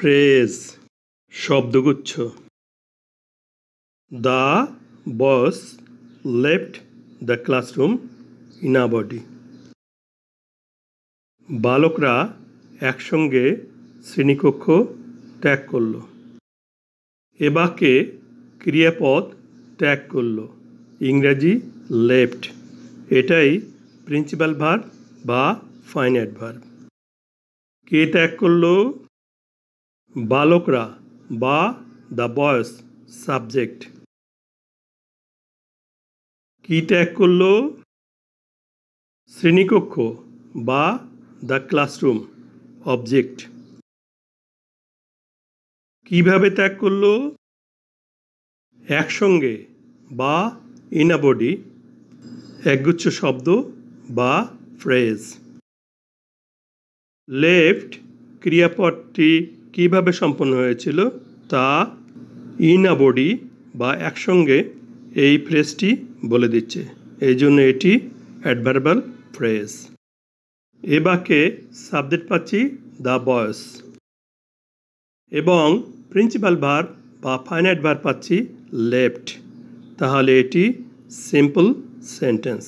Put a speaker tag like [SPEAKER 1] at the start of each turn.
[SPEAKER 1] Phrase শব্দগুচ্ছ। The boss left the classroom in a body. বালকরা একসঙ্গে শ্রেণীকক্ষ ত্যাগ করল। এ বাক্যে ক্রিয়াপদ ত্যাগ করল, ইংরাজি লেফট। এটাই প্রিন্সিপাল ভার্ব বা ফাইনাইট ভার্ব। কে ত্যাগ করল? বালকরা বা দ্য বয়েজ সাবজেক্ট। কি ত্যাগ করল? শ্রেণীকক্ষ বা দ্য ক্লাসরুম অবজেক্ট। কিভাবে ত্যাগ করল? একসঙ্গে বা ইন আ বডি, একগুচ্ছ শব্দ বা ফ্রেজ। লেফট ক্রিয়াপদটি কিভাবে সম্পন্ন হয়েছিল তা ইন আ বডি বা একসঙ্গে এই ফ্রেজটি বলে দিচ্ছে, এই জন্য এটি অ্যাডভার্বাল ফ্রেজ। এ বাক্যে সাবজেক্ট পাচ্ছি দ্য বয়েজ এবং প্রিন্সিপাল ভার্ব বা ফাইনাইট ভার্ব পাচ্ছি লেফট। তাহলে এটি সিম্পল সেন্টেন্স।